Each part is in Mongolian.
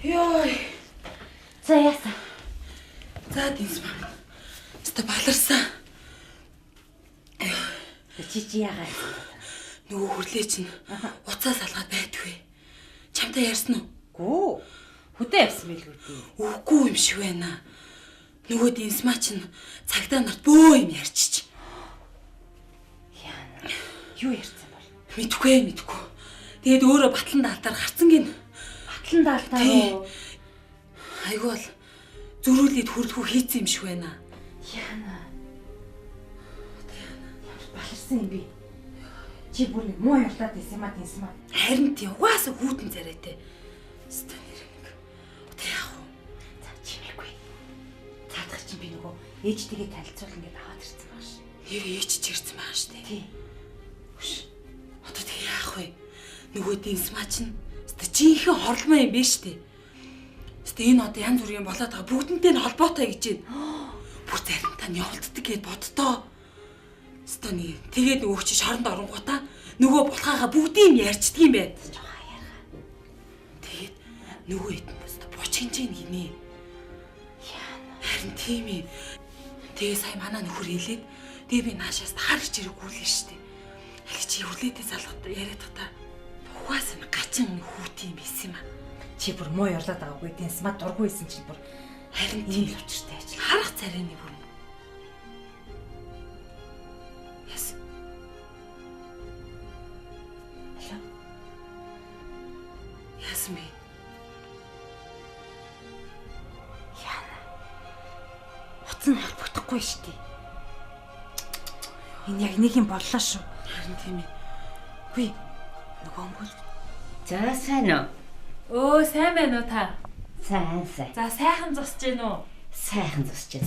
Ёо. За яасан. За дэнс маань. Өстө баларсан. Чи яагаад? Нөгөө хүрлээ чинь уцаа салгаад байдгүй. Чамтай ярьсан уу? Гүү. Хөдөө явсан байлгүй дээ. Үгүй юм шиг байна. Нөгөө дэнсмаа чинь цагдаа нарт бөө юм ярьчих. Яана. Юу ярьсан бол? Мэдхгүй. Тэгээд өөрөө батлан даалтаар гарцсан гин. Батлан даалтаар уу? Айгүй бол зөрүүлээд хүрлэхүү хийцэн юм шиг байна. Яана. Баларсан юм би. Чи бүр нэг муу явлаад байсан юм а дэнсмаа. Харин тийм угаасаа хүүтэн царайтай. Стон нэрэг. Тэ яах вэ? За чимээгүй. Цаадах чинь би нөгөө ээжтэйгээ танилцуул ингээд аваад ирсэн баг ш. Нэр ээж ч ирсэн байгаа штэ. Тий. Хүш. Одоо тэг яах вэ? Нөгөө дэнсмаа чинь өстө жинхэнэ хорлмоо юм биш штэ. Өстө энэ одоо янз бүрийн болоод байгаа бүгдэнтэй нь холбоотой гэж байна. Бүр заримдаа нь явуулддаг гэд боддоо. Өстө нэг тэгээд нөгөө чи шоронд оронгуудаа нөгөө булхаага бүгдийг нь ярьчдаг юм байна. Тэгээд нөгөө хэдэн өстө бучинж ийн гинэ. Яана. Харин тийм ээ. Тэгээ сая манаа нөхөр хэлээд тэгээ би наашаас хар хичээрээ гүйлээ штэ. Аль чи хүлээдээ залгад яриад та. Угаас нь гачин хүүт юм байсан юм а. Чи бүр муу явлаад байгаагүй дэнсмаа дургүй байсан чинь бүр харин ийм л учиртай ажил. Харах царайны бүр. Яс. Алло. Яасан бэ? Яана. Утас нь холбогдохгүй шүү дээ. Энэ яг нэг юм боллоо шүү. Харин тийм ээ. Хүй. Нөгөө өнгөл. За сайн уу? Өө сайн байна уу та? Сайн. За сайхан зусж гин үү? Сайхан зусч.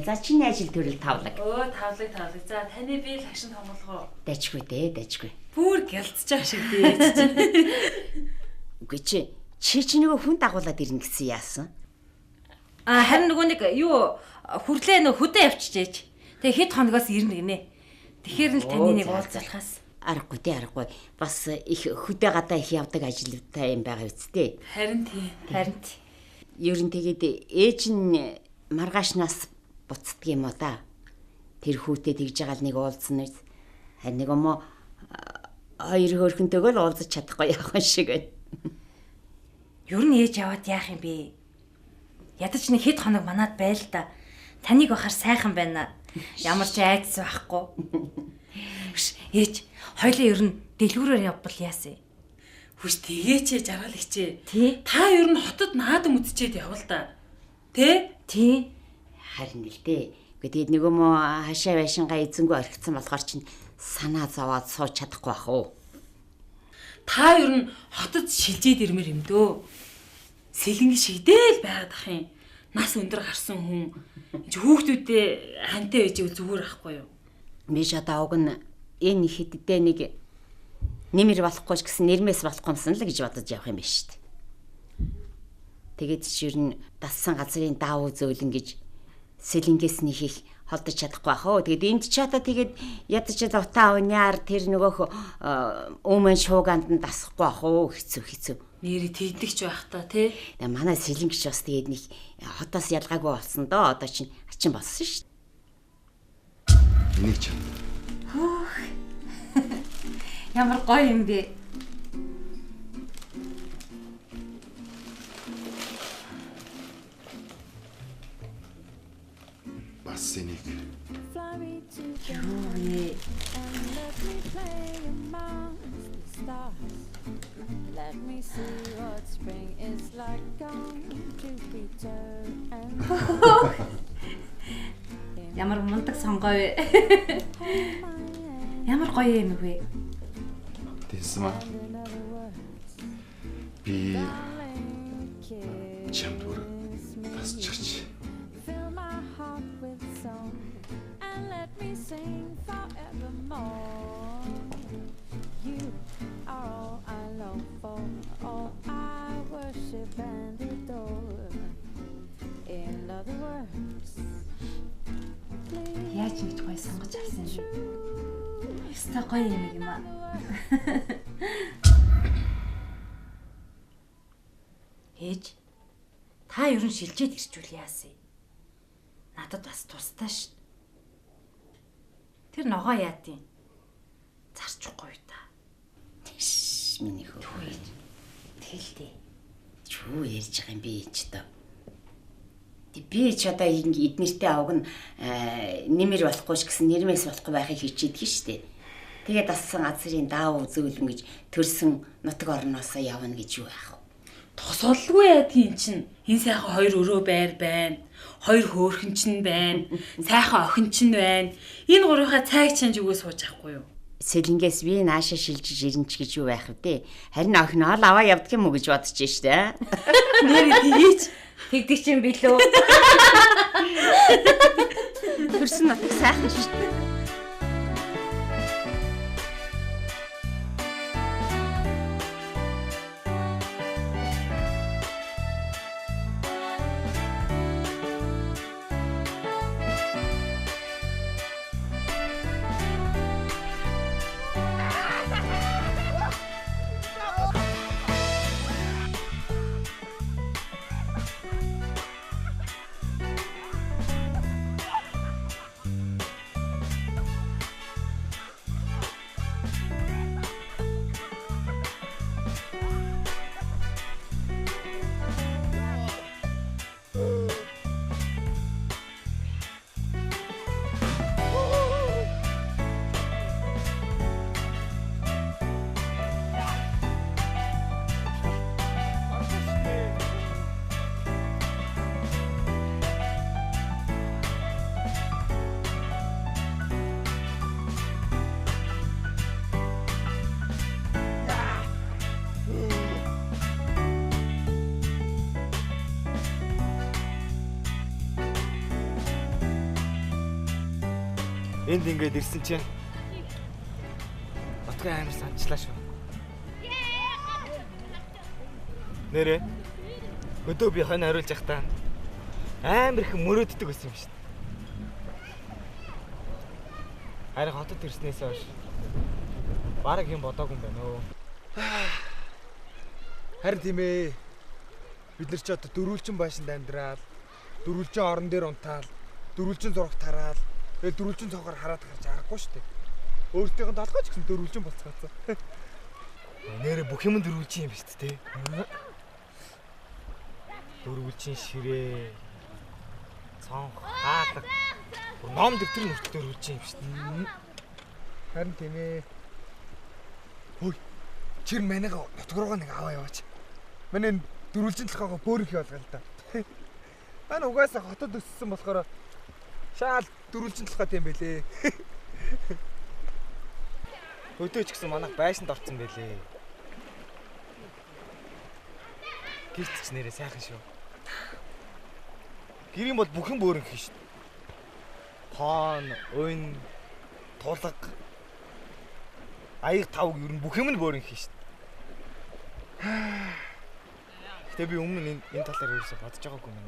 За чиний ажил төрөл тавлаг. Өө тавлаг. За таны бие лагшин томлох уу? Дажгүй. Бүр гялцчих шиг дээ чинь. Үгүй чи нөгөө хүн дагуулад ирнэ гэсэн яасан? Харин нөгөө нэг юу хүрлээ нөө хөдөө явчихжээч. Тэгээ хэд хоногоос ирнэ гинэ. Тэгэхээр л таны нэг уулзалахаас. Аргагүй. Бас их хөдөө гадаа их явдаг ажилтай юм байгаа үсттэй. Харин тийм. Ер нь тэгээд ээж нь маргаашнаас буцдаг юм уу да? Тэр хүүтэй тэгж байгаа л нэг уулзсан нь. Харин нэг юм уу хоёр хөөрхөнтэйгөө л уулзах чадахгүй яах вэ шиг байна. Ер нь ээж яваад яах юм бэ? Ядаж нэг хэд хоног манад байл та. Таныг бахаар сайхан байна. Ямар ч айдас байхгүй. Ээж хоёлын ер нь дэлгүүрээр явбал яасан? Хүч тэгээч жаргалагчээ. Тий. Та ер нь хотод наадам үдчихэд явал та. Тэ? Тий. Харин л дээ. Тэгээд нөгөө мө хашаа байшингаа эзэнгүү орхицсан болохоор чинь санаа зовоод сууж чадахгүй бах уу. Та ер нь хотод шилжээд ирмээр юм дөө. Сэлэнг шигдээл байгаад ах юм. Нас өндөр гарсан хүн. Хүүхдүүдээ хантай байж зүгээр ахгүй юу? Мэж одоо уг нь энэ хэддээ нэг нэмэр болохгүй ч гэсэн нэрмээс болохгүй юмсан л гэж бодож явах юм байна шүү дээ. Тэгээд ч ер нь дассан газрын даавуу зөөлөн гэж сэлэнгээс нэг их холдож чадахгүй бах уу. Тэгээд энд ч одоо тэгээд ядаж зовтаа уняар тэр нөгөөх өмнө шууганд нь дасахгүй бах уу. Хэцүү. Нэр тэгдэгч байх та тий. Тэгээ манай сэлэнгч бас тэгээд нэг хотоос ялгаагүй болсон доо. Одоо чинь ачин болсон шүү дээ. Энийг ч Ямар гоё юм бэ? бас энийг Юу вэ? Ямар мундаг сонгоо вэ? Ямар гоё юм бэ? Дэнсмаа. Би чамдур бас чач. Яаж ингэж гоё сонгож авсан юм? Яста гоё юм аа. Ээж Та ер нь шилжээд ирчүүл яасан. Надад бас тусдаа ш. Тэр ногоо яадیں۔ Зарчихгүй та. Тэш миний хөө. Тэлдэ. Чүү ярьж байгаа юм би ч одоо. Би ч одоо эднэртэй авг нь нэмэр болохгүй ч гэсэн нэрмээс болохгүй байхыг хичээдэг штэ. Тэгээд дассан газрын даав зөөлөн гэж төрсөн нутаг орноосоо явна гэж юу яах вэ? Тосолгүй яадгийн чинь энэ сайхан хоёр өрөө байр байна. Хоёр хөөрхөн чинь байна. Сайхан охин чинь байна. Энэ гурвынхаа цайг чанж өгөө сууж авахгүй юу? Сэлэнгээс би наашаа шилжиж ирэн ч гэж юу байх вэ? Харин охиноо л аваа явдаг юм уу гэж бодож штэ. Нэр тийч Тэгдэг чинь билүү. Төрсөн нутаг сайхан шүү дээ. Энд ингээд ирсэн чинь Батгай амар санчлаа шүү. Нэрээ өдөө би хань хариулж явахдаа амар их мөрөөддөг байсан юм шүү. Харин хотод ирснээс хойш бараг юм бодоогүй юм байна өө. Харин тийм ээ. Бид нар ч одоо дөрвөлжин байшинд амьдраад, дөрвөлжин орон дээр унтаал, дөрвөлжин зурагт тараал, тэгээ дөрвөлжин цогоор хараад гарч аргагүй шүү дээ. Өөртөөх нь толгойч гэсэн дөрвөлжин болцгаацсан. Нэрээ бүх юм дөрвөлжин юм шүү дээ. Дөрвөлжин ширээ, цонх, хаалга, ном дэвтэр нүртэл дөрвөлжин юм шүү дээ. Харин тийм ээ. Хөөе. Чир манайга нутг руугаа нэг аваа яваач. Манай дөрвөлжин толгойгоо бөөрөх явуулгаа л да. Манай угаасаа хотод өссөн болохоор шаал дөрвөлжин толгойтой юм бэлээ. Өдөө ч гэсэн манайх байшинд орсон байлээ. Гэрч ч нэрээ сайхан шүү. Гэр юм бол бүхэн бөөрөнх шүү. Хоон, өн, тулга, аяг тавг ер нь бүх юм нь бөөрөнх шүү. Гэтэ би өмнө энэ талаар ерөөсөй бодож байгаагүй юм.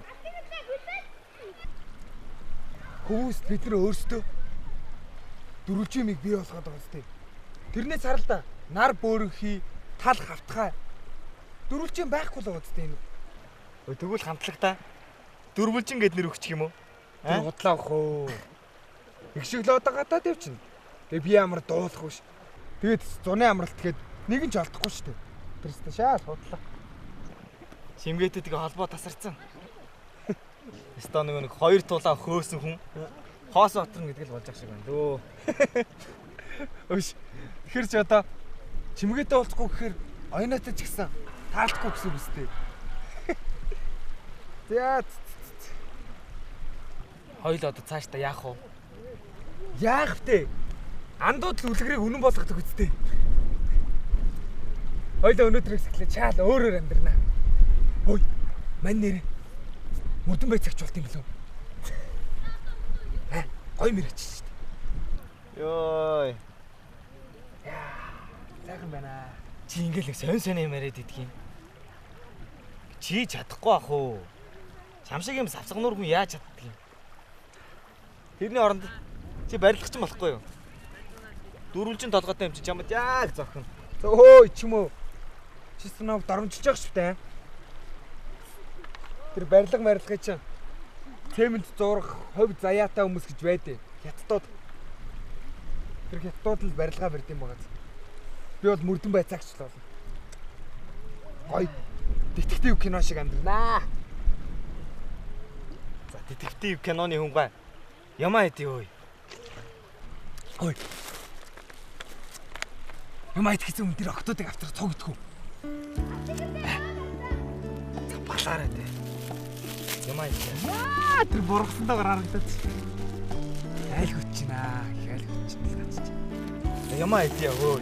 Хүмүүс бид нар өөрсдөө дөрвөлжимийг бий болгоод байгаа зү. Тэрнээс харал да. Нар бөөрөнхий, тал хавтгай. Дөрвөлжим байхгүй л байгаа зү энэ. Тэгвэл хамтлагтаа дөрвөлжин гэд нэр өгчих юм уу? Тэр худлаа ах. Их шиг л одоо гадаад явчихна. Тэгээ би ямар дуулах биш. Тэгээд зуны амралт гээд нэг нь ч алдахгүй шүү дээ. Тэрстэй шаал худлаа. Шимгээтэй тэгээ холбоо тасарсан. Стон нэг хоёр тулаа хөөсөн хүн хоос отрон гэдэг л болж ах шиг байна лөө. Өш. Тэгэхээр ч одоо чимгээтэй уулзахгүй гэхээр оюунатай ч гэсэн таалдахгүй гэсэн үг үстэй. За хоёул одоо цаашдаа яах вэ? яах вэ? Андууд л үлгэрийг үнэн болгодог үстэй. Хоёул өнөөдрөөс эхлээ чаал өөрөөр амьдрнаа. Ой, мань нэр мөрдөн байцаагч болт юм лөө. Гой мэрч шүү дээ. Йой. Сайхан байна. Чи ингээл нэг сонь юм яриад идэх юм. Чи чадахгүй ах уу? Шамшиг юм савсгануур хүн яаж чаддаг юм? Тэрний оронд чи барилгач юм болохгүй юу? Дөрвөлжин толгойтой юм чи чамд яг зохино. Өө ч юм уу. Чи санаа дарамжилж явах шүү дээ. Тэр барилга чинь цемент зурах, хувь заяатай хүмүүс гэж байдیں۔ Хятадууд. Тэр хятадууд л барилгаа барьд юм байгаа. Би бол мөрдөн байцаагч л болно. Гой детектив кино шиг амьдрнаа. За детектив киноны хүн гай. Ямаа хэдий өөй. Ой. Ямаа итгэсэн хүн тэр октодыг авчрах цогддгүй. За балаарай дээ. Ямаа хэдий. Тэр бургасантайгаар харагдаад. Айл хүчнаа. Айл хүчнээ. Ямаа хэдий өөй.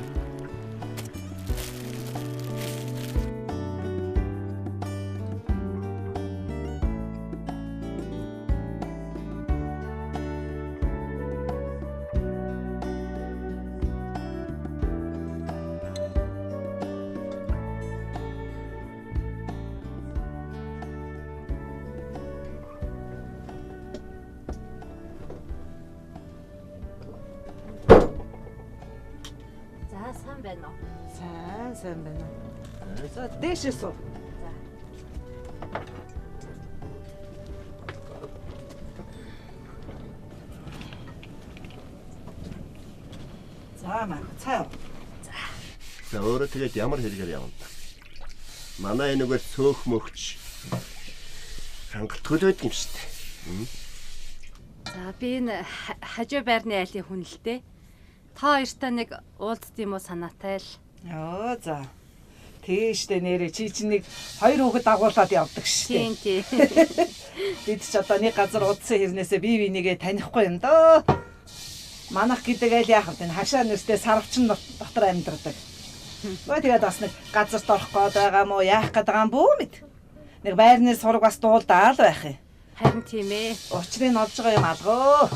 Сайн байна уу? Сайн байна. За дээшээ суу. За маа цаа. За өөрөө тэгээд ямар хэрэгээр явна. Манай энэгээр сөөх мөхч хангалтгүй байдаг юм шүү дээ. За би энэ хажуу байрны айлын хүн л дээ. Та хоёртай нэг уулзт юм уу санаатай л. Йоо за. Тийштэй нэрээ чи чинь нэг хоёр хүүхэд дагуулад явдаг шүү дээ. Тийм. Бид ч одоо нэг газар удсан хэрнээсээ бие бинийгээ танихгүй юм доо. Манах гэдэг айл яах вэ? Хашаа нэрстэй сарвчин дотор амьдардаг. Ой тэгээд бас нэг газарт орох гээд байгаа мó яах гээд байгаа юм бүү мэд. Нэг байрны сураг бас дуулдаал байх юм. Харин тийм ээ. Учрыг олж байгаа юм алгоо.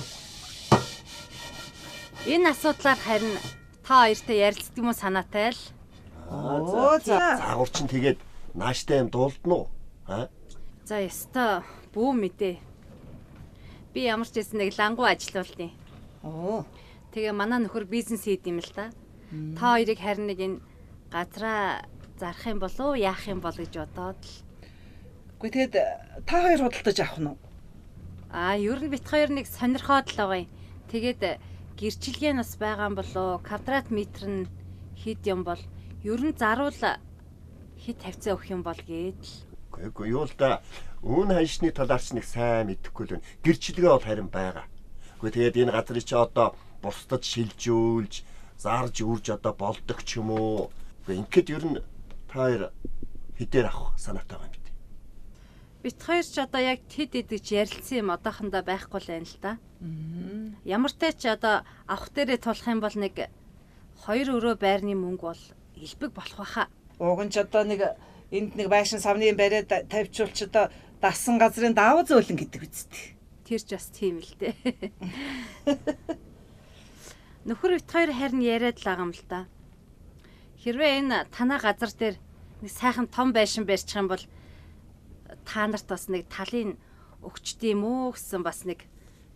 Энэ асуудлаар харин та хоёртай ярилцдаг юм уу санаатай л. Оо за. Загвар чинь тэгээд нааштай юм дуулдна уу? Аа? За ёстой бүү мэдээ. Би ямар ч гэсэн нэг лангуу ажилуултыг. Оо. Тэгээ манай нөхөр бизнес хийд юм л да. Та хоёрыг харин нэг энэ газраа зарах юм болов уу, яах юм бол гэж бодоод л. Үгүй тэгэд та хоёр худалдаж авах нь уу? Ер нь бит хоёр нэг сонирхоод л байгаа юм. Тэгээд гэрчилгээ нас байгаа юм болоо, квадрат метр нь хэд юм бол ер нь заруул хэд тавьцаа өгөх юм бол гээд л. Үгүй юу л да. Үүн ханшны талаарч нэг сайн мэдэхгүй л байна. Гэрчилгээ бол харин байгаа. Үгүй тэгээд энэ газрыг чи одоо бусдад шилжүүлж, зарж үрж одоо болдог ч юм уу. Үгүй ингээд ер нь та хоёр хідээр авах санаатай байгаа юм бид. Бит хоёр ч одоо яг тэд идэж ярилцсан юм одоохондоо байхгүй л байна л да. Ямар ч ч одоо авах дээрээ тулах юм бол нэг 2 өрөө байрны мөнгө бол илбэг болох байхаа. Уг нь ч одоо нэг энд нэг байшин савны бариад тавьчулч одоо дасан газрын даав зөөлөн гэдэг үстэй. Тэр ч бас тийм л дээ. Нөхөр бит хоёр харин яриад л байгаа юм л да. Хэрвээ энэ танаа газар дээр нэг сайхан том байшин барьчих юм бол та нарт бас нэг талын өгчд юм уу гэсэн бас нэг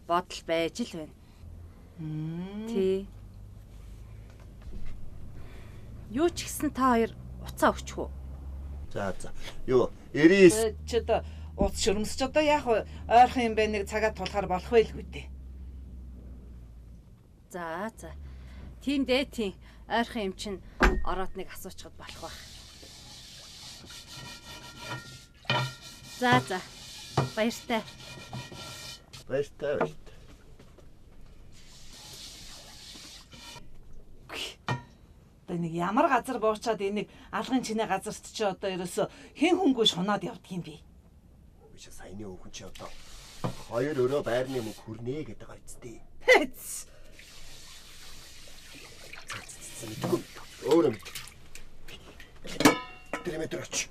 бодол байж л байна. Тий. Юу ч гэсэн та хоёр уцаа өгчих үү? За. Юу 99 Ч одоо уц шөрмсч одоо яах вэ? Ойрхон юм бэ нэг цагаа тулахаар болох байлгүй дээ. За. Тийм дээ тийм. Ойрхон юм чинь ороод нэг асуучихад болох байх. За. Баяртай. Баяртай. Одоо нэг ямар газар буучаад энийг алгын чинээ газарт чи одоо ерөөсө хэн хөнгөө шунаад явдаг юм бэ? Биш саяны өвгөн чи одоо 2 өрөө байрны мөнгө хүрнэ гэдэг байгаа үстэй. Мэдгүй. Өөрөө мэд. Тэр метр оч.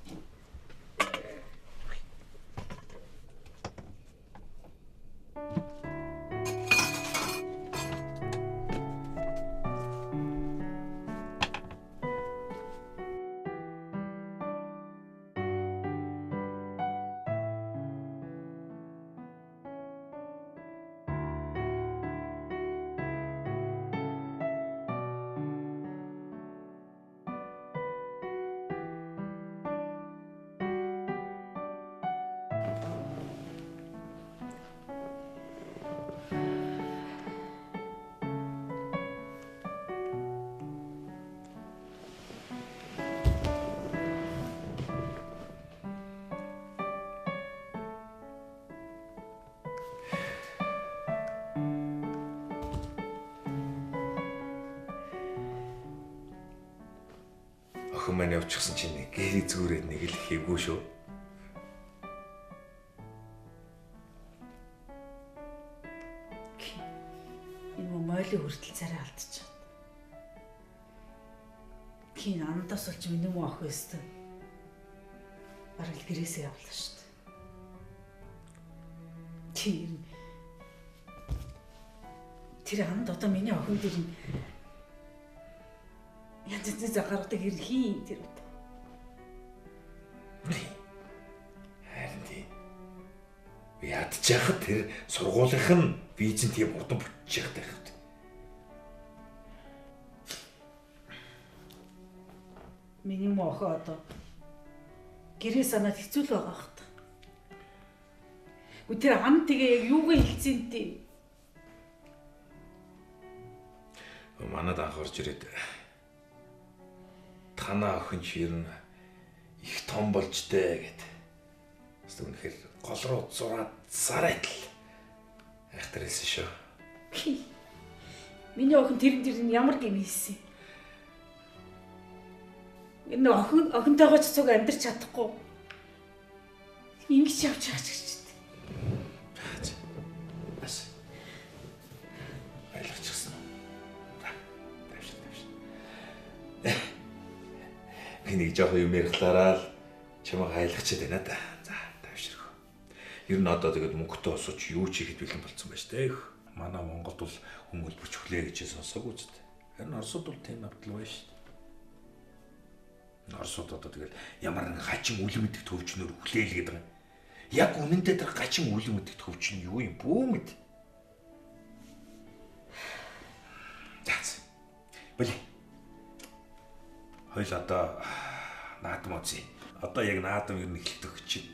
маань явчихсан чинь гэрээ зүгээрээ нэг л хийвгүй шүү. Энэ мойлын хүртэл царай алдчихад. Хин андаас болж миний муу ах байсан. Бараг л гэрээсээ явлаа шүү дээ. Тэр анд одоо миний охин дээр янз янз загардаг хэрхэн тэр одоо. Харин тийм. Ядчихад тэр сургуулийнх нь визэн тийм урдан бүтчих тах. Миний муу охин одоо гэрээ санаад хэцүү л байгаа хат. Тэр ам тэгээ яг юугаа хэлцэн тий. Манад анх орж ирээд танаа охин чирнэ их том болж дээ гэд. Эсвэл үнэхээр гол руу зураад сарайт л айхтарсэн шүү. Миний охин тэр ямар гэм хийсэн. Энэ охинтойгоо ч цуг амьдрч чадахгүй. Ингэж явж байгаа ч гэж. Бас. Ойлгочихсон. Энийг жоох юм ярихлаараа л чамайг хайлгачаад байна да. За, тавширх. Ер нь одоо тэгээд мөнгөтэй осооч юу ч хийхэд бэлэн болцсон байж тээ. Манай Монголд бол хүмүүлбэрч хүлээ гэж сонсоогүй ч тээ. Харин Оросууд бол тийм навдал байна шүү дээ. Оросууд одоо тэгээд ямар нэг хачин үл мэддэг төвчнөр хүлээл гэдэг юм. Яг үнэндээ тэр хачин үл мэддэг төвч нь юу юм бүү мэд. Яц. Бэлээ. Хойл одоо наадам үзье. Одоо яг наадам ер нь эхэлдэг чинь.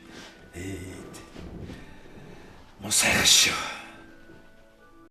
Муу сайхан шүү.